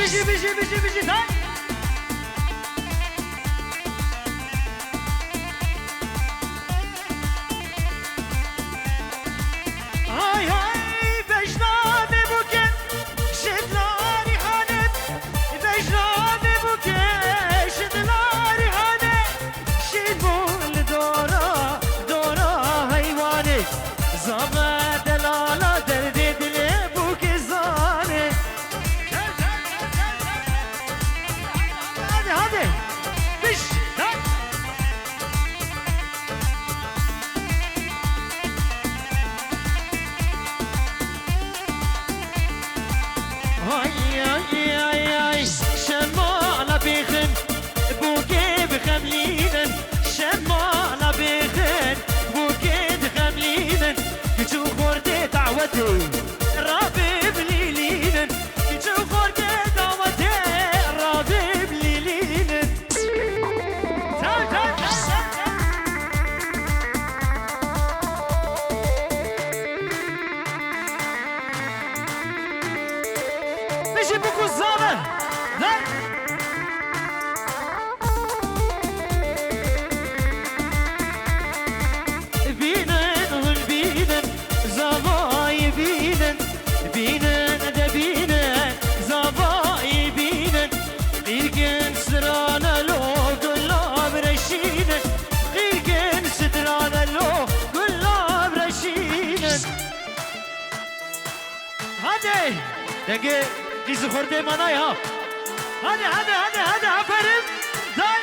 بيجي هاي هاي هاي بجناد بوكن شدلاري هانت بجناد بوكن شدلاري هانت شدبول دورا دورا هيواني زما دلالا درد دل بوك زاني هادي بش هاي شمالة بيخن بوكي بخملينن شمالة بيخن بوكي بخملينن كتو خورتي دعوتي رابي بليلينن كتو خورتي دعوتي رابي بليلينن بيجي بوكو الزمن بينن والبينن زواي بينن بينن ده بينن زواي بينن غيركن سرانا لو قلاب رشينن غيركن سدرانا لو قلاب رشينن هادي دقي قيس خورده منايا هادي عفرم داي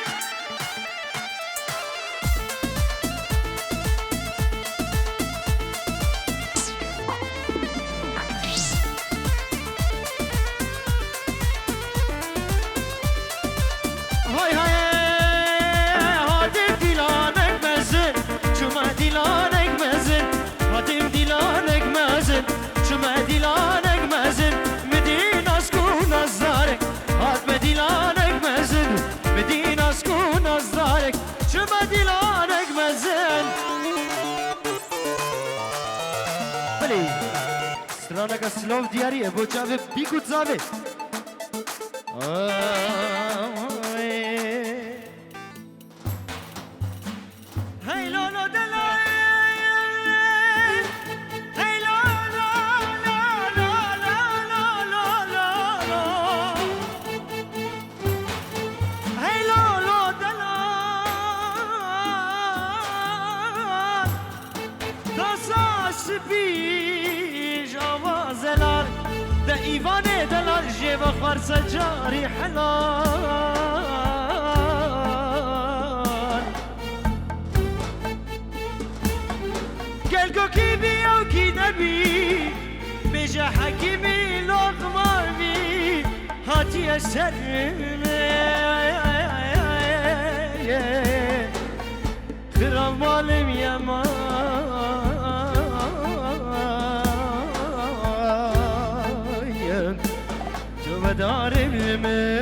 هاي هادي ديلانك مزن شما ديلانك مزن هادي ديلانك مزن شما ديلانك مزن مدينة سكون الزارك هاد مدينانك مزن مدينة سكون الزارك شما ديلانك مزن بلي سرانك سلوف دياري ابو جاوه بيكو تزاوه هاي لولو دلاي هاي لولو هاي لولو دلاي داساس بيج آوازلار ده ایوانه دلار جیب خرس جاری حلال گلگو کی بی او کی نبی بجا حکیمی لغمار بی هاتی سر خرام مالم یمان تو مدارم لمن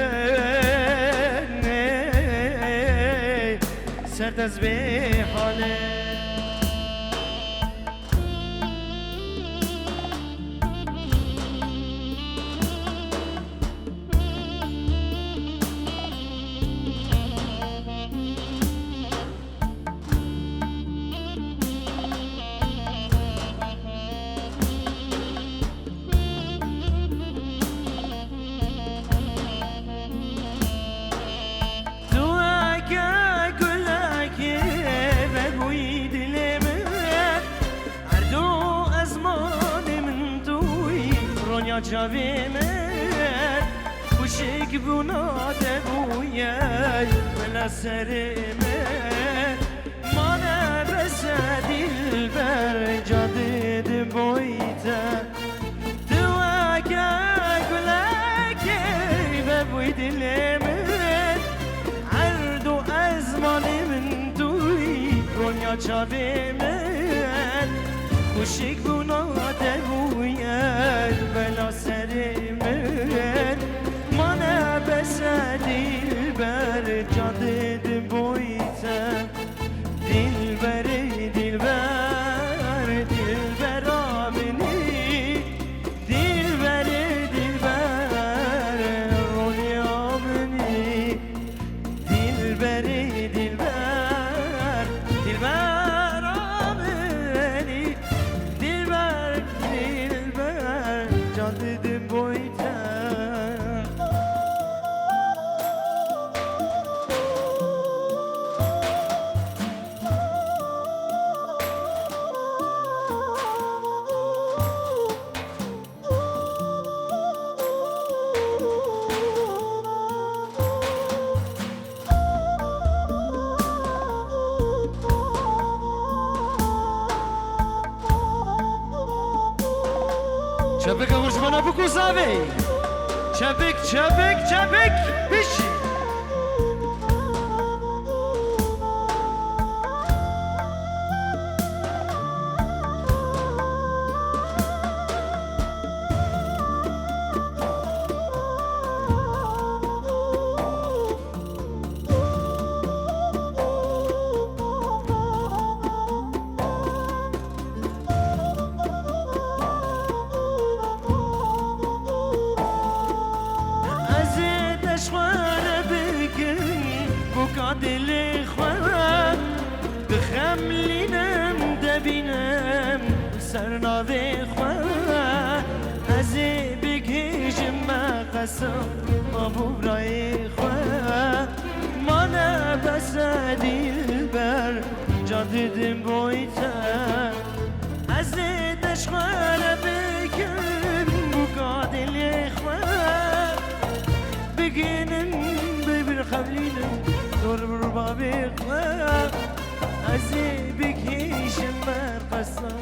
سرد از به حاله جاوی من خوشک بناده بویای من سر من مانه بس دل بر جاده بویتا دواکه گلکه ببوی دل من عرض و ازمان من دوی رونیا جاوی من خوشک بناده بویای بلا سر من مانه بس دل بر جاده بویتا دل بر آمنی دل بر Strana Bukuzavi. Çabuk, çabuk, çabuk. Bishi. دل خواه بخملینم دبینم سرناو خواه از بگیجم مقصم آبو برای خواه مانه بس دیل بر جا دیدم بایتا از دشخواه بگم بگا دل خواه بگینم ببر خملینم دور بابی خواه از بکیشم مرقصم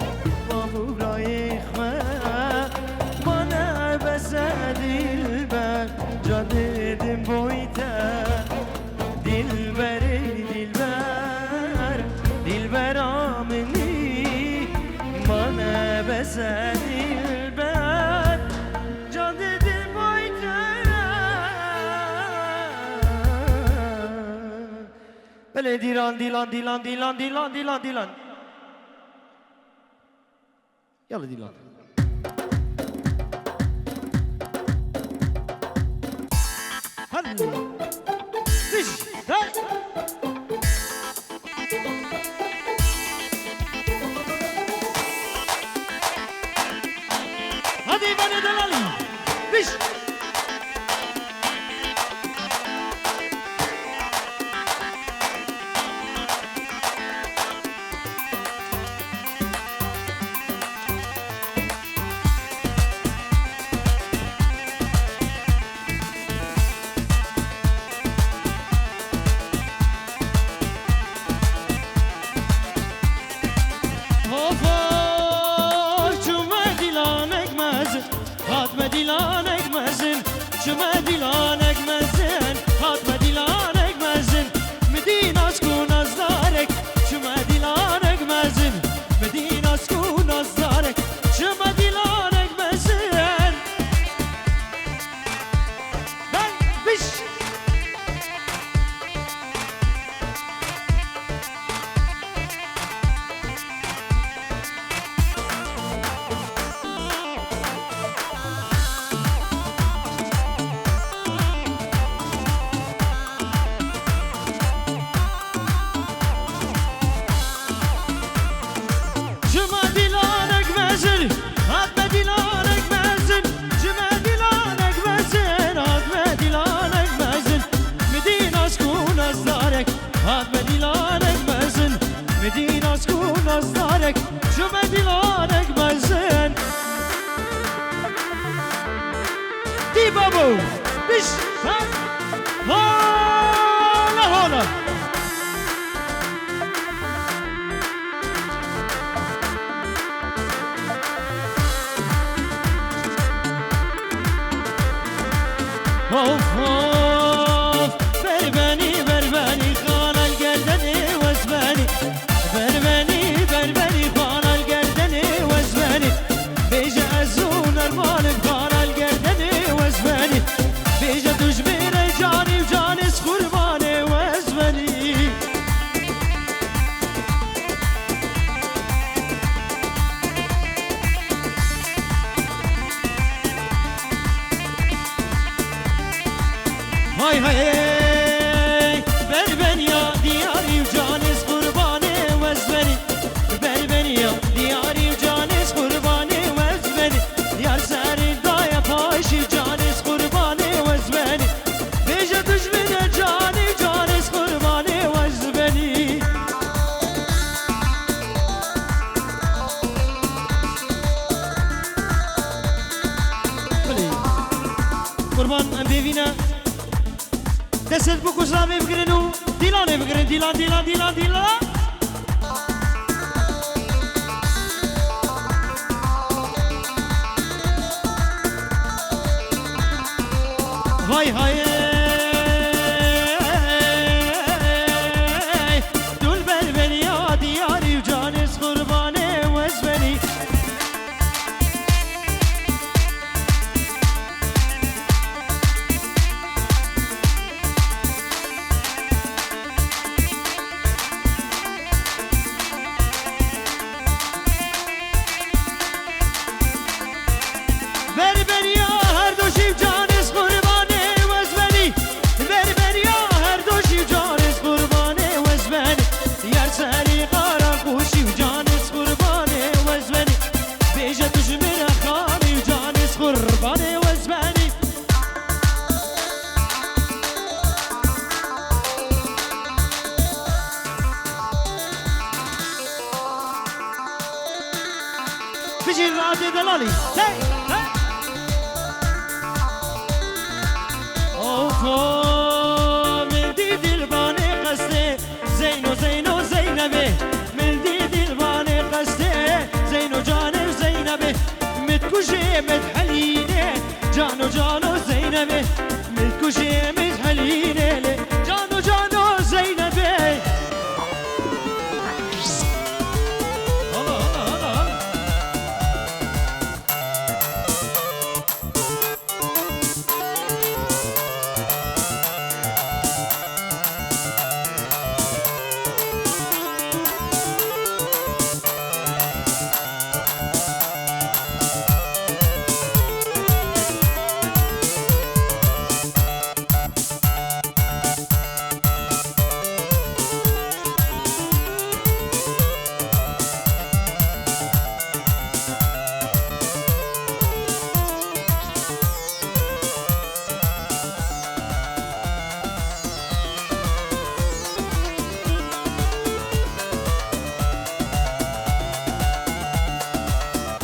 بابو برای خواه مانه بس دیل بر جا دیدم بایتا دیل بر آمنی مانه بس دیل بر جا دیدم بایتا بله دیلان دیلان دیلان دیلان دیلان دیلان دیلان يلا ديلان هل دش هاي هذه بني دلالي دش دست بکشم بگیرن و دیلانه بگیرن دیلان دیلان دیلان دیلان های های دول بربنی یا دیاری و جانس قربانه وزبنی بربنیا هر دو شیف جانس قربانه وزبنی بربنیا هر دو شیف جانس قربانه وزبنی یار سری قارا خوشی و جانس قربانه وزبنی بیجا تجمر خانی و جانس قربانه وزبنی بجي رادي دلالي هي هي اوفو من دي دلباني قصدي زينو زينو زينبي من دي دلباني قصدي زينو جانو زينبي متكوشي متحليني جانو جانو زينبي متكوشي متحليني جانو جانو زينبي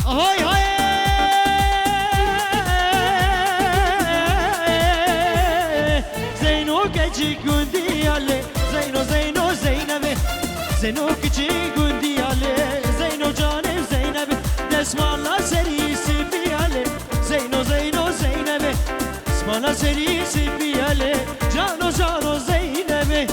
هاي هاي زينو كجي كوندي علي زينو زينو زينبي زينو كجي كوندي علي زينو جانب زينبي دسمالا سري سيبي علي زينو زينو زينبي اسمالا سري سيبي علي جانو جانو زينبي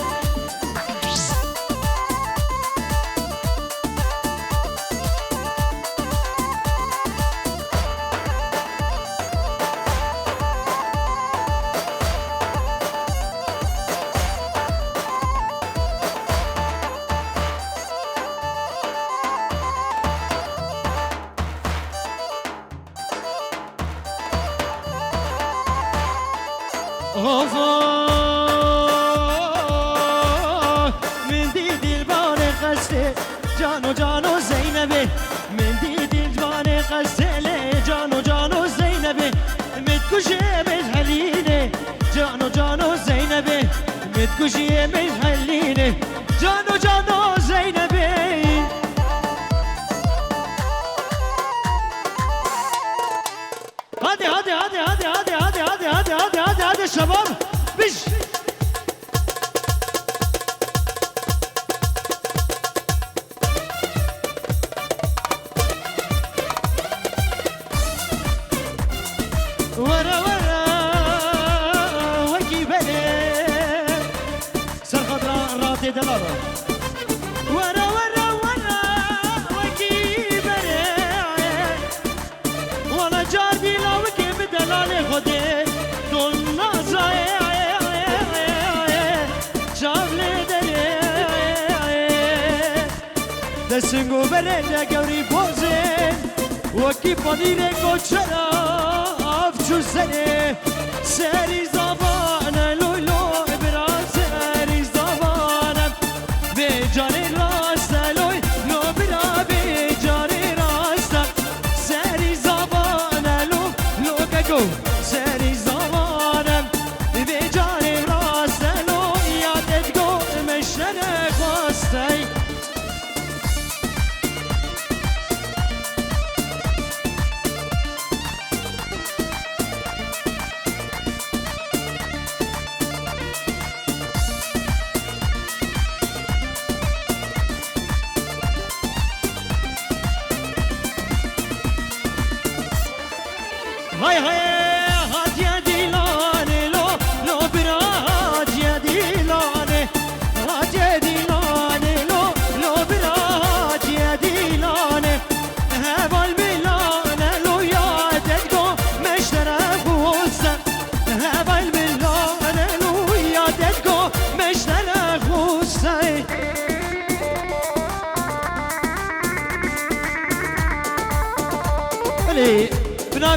من دي دلبان قصدي جانو جانو زينبي من دي دلبان قصدي جانو جانو زينبي متكوشي متحليني جانو جانو زينبي متكوشي متحليني جانو جانو زينبي هادي هادي هادي هادي هادي هادي هادي هادي هادي هادي هادي الشباب بش ورا ورا وكي بلي سر خضراء راتي دلارة ورا ورا ورا وكي بلي وانا جاربي لاوكي بدلالي خدي دون نازاي شافلي دلي دسنگو بلي گوری بوزن وكي پانيره گوچرا افچو سنه سری زبانه لوی لوی برا سری زبانه به جانی راسته لوی لو برا به جانی راسته سری زبانه لو لو گو سری زبانه به جانی راسته لو یادت گو مشنه خواسته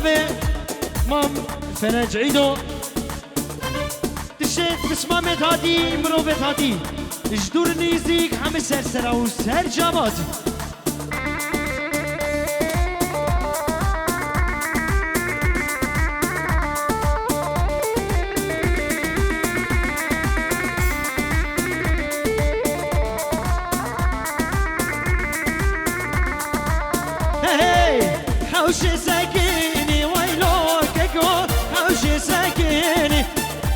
بنابه مام فرج عيدو تشت بسمامت هادي مروبت هادي جدور نيزيك هم سرسرة و سر جامات حوش ساكيني ويلو كيكو حوش ساكيني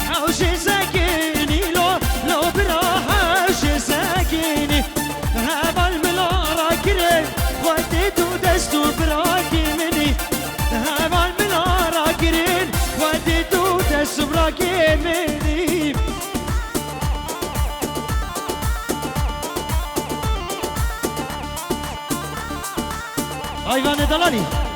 حوش ساكيني لو برا حوش ساكيني هذا الملارا كريم وديتو دستو براكي مني هذا الملارا كريم وديتو دستو براكي مني ايوان دلالي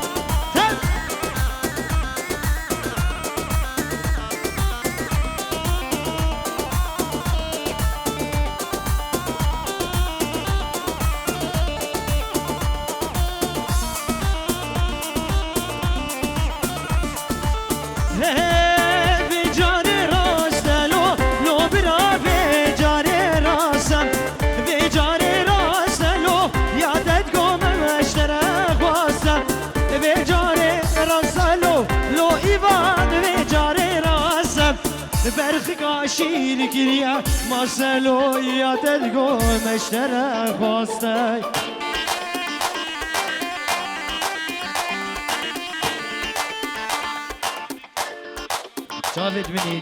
برخ قاشیر گریا مسلو یادت گو مشتره خواسته جاوید منی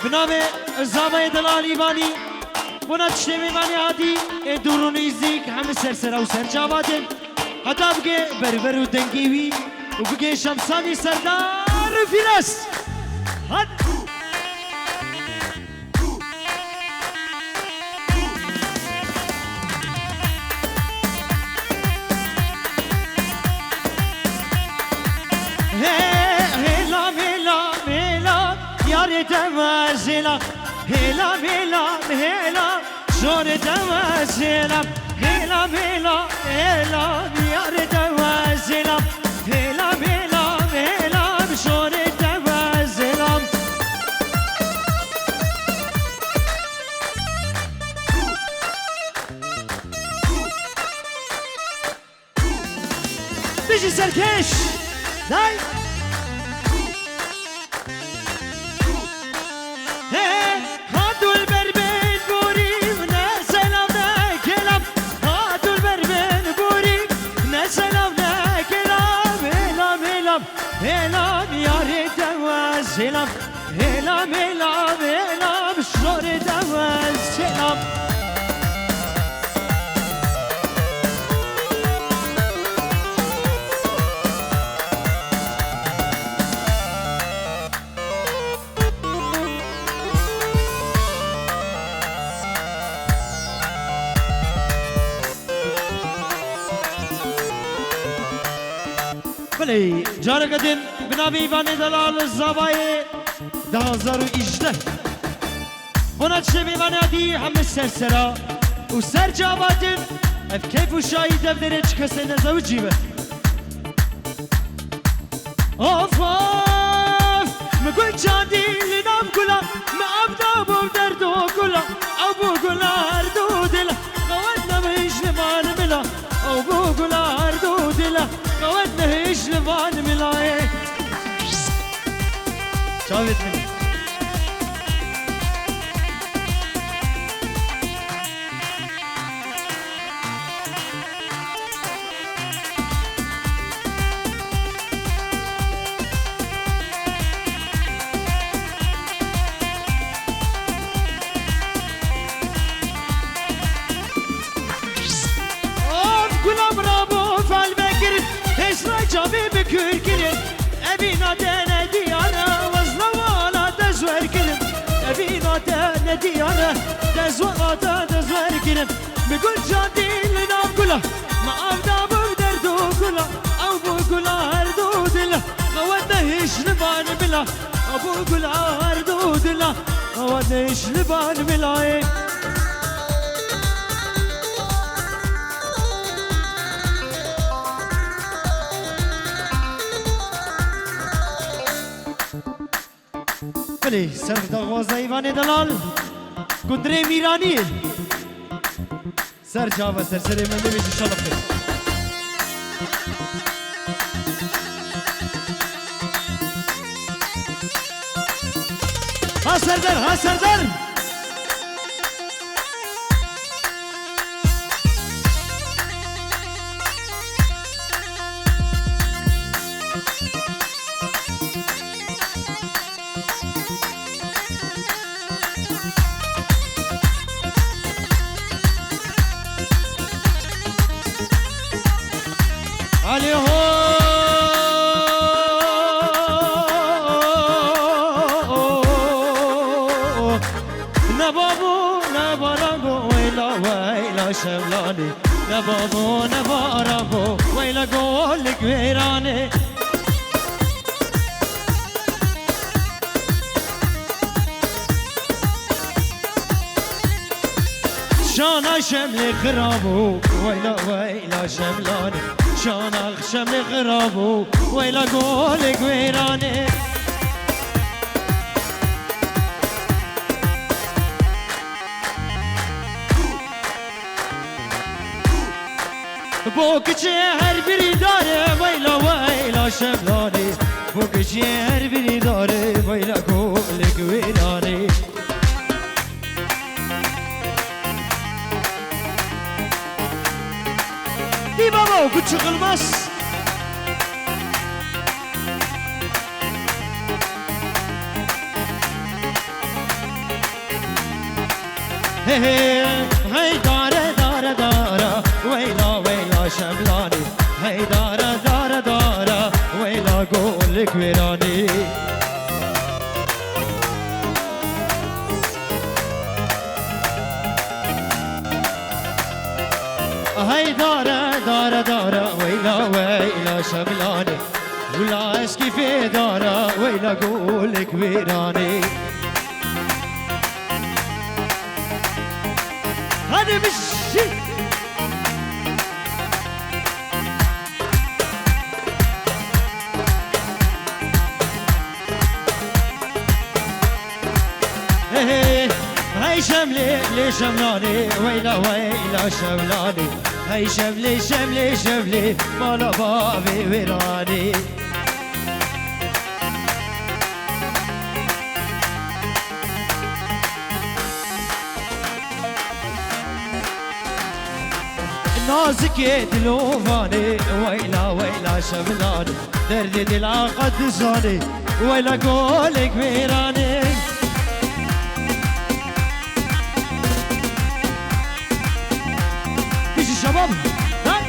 بنام زامای دلال ایوانی بنا تشتمی وانی هادی دورو نیزیک همه سرسره و سر جاوادن حتی بگه بربر و دنگیوی و بگه شمسانی سردار فیرس هد تمازلا هلا هلا هلا شور تمازلا هلا هلا هلا يار تمازلا هلا هلا هلا شور تمازلا بيجي سركش داي سلام هلام هلام هلام شور دوال سلام بله جار قدن بنابی ایوان دلال زوای 2018 بنا چه میوان عادی همه سرسرا و سر جواتن اف کیف و شاید دفتره چه کسی نزاو جیبه آف آف مگوی چاندی لینام گلا معبدا بو دردو گلا او بو گلا هردو دلا قوات نمیش لبان ملا او بو گلا هردو دلا قوات نمیش لبان ملا جاوید منی جابي بكل كلم أبينا تندي أنا وزلوانا تزور كلم أبينا تندي أنا تزور كلم بقول جادي لنا كله ما أبدا بقدر كله أو بقول هردو دله قوتنا هيش لبان بلا أبو بقول هردو دله قوتنا هيش لبان بلا بله سر دغوازه ایوان دلال کدره میرانی سر جاوه سر سر من ببیش انشالله بخیر ها سردر ها سردر علي هو نبابو نبارابو ويلا ويلا شملاني نبابو نبارابو ويلا قولك ويراني شانا شمل خرابو ويلا ويلا شملاني شانا شمل خرابو ويلا قولك ويراني بوك شهر بريداري ويلا ويلا شملاني بوك شهر بريداري ويلا قولك ويراني دي بابا وكنت شغل مس هي دارة دارة دارة ويلا ويلا شملاني هي دارة دارة دارة ويلا قولك ويراني هاي دارة دارة دارة ويلا ويلا شملاني ولا اسكي في دارة ويلا قولك ويراني هذا مشي هاي شملي لي شملاني ويلا ويلا شملاني هاي شملي شملي شملي مالا بابي ويراني نازك دلوفاني ويلا ويلا شملاني دردي دلا قد زاني ويلا قولك ويراني شباب هاي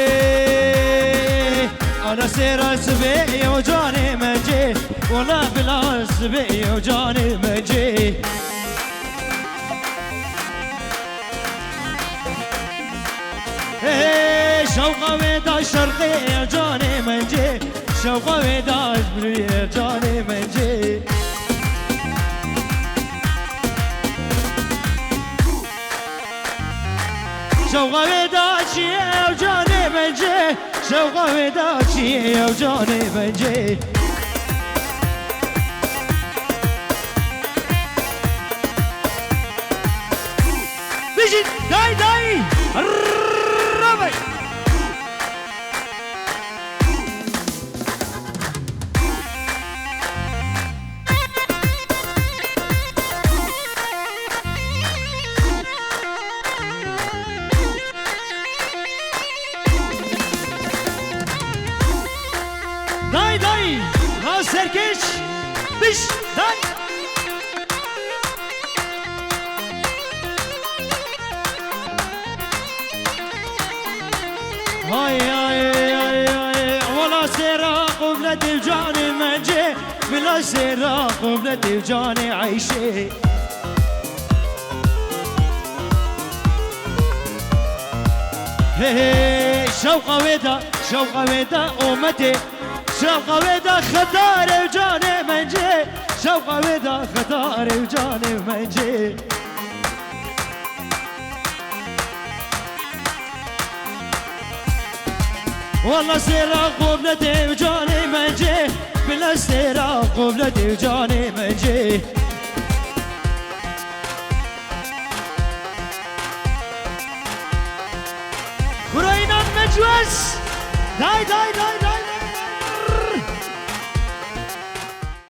هاي انا سير سبي وجاني مجي ولا بلا سبي وجاني مجي شوقه ودا شرقي وجاني مجي شوقه ودا جبري وجاني مجي شوقه ودا شي وجاني مجي شوقه ودا شي وجاني مجي بيجي داي داي الربي داي داي ها سركش بيش داي هاي هاي هاي هاي ولا سراق وبلدي وجاني منجي بلا سراق وبلدي وجاني عايشي هي شوقه ودا شوقه ودا امتي شوقه ودا خداري وجاني منجي شوقه ودا خداري وجاني منجي والله سيرا قبلتي وجاني منجي بلا سيرا قبلتي وجاني منجي كرينا مجوز داي داي داي داي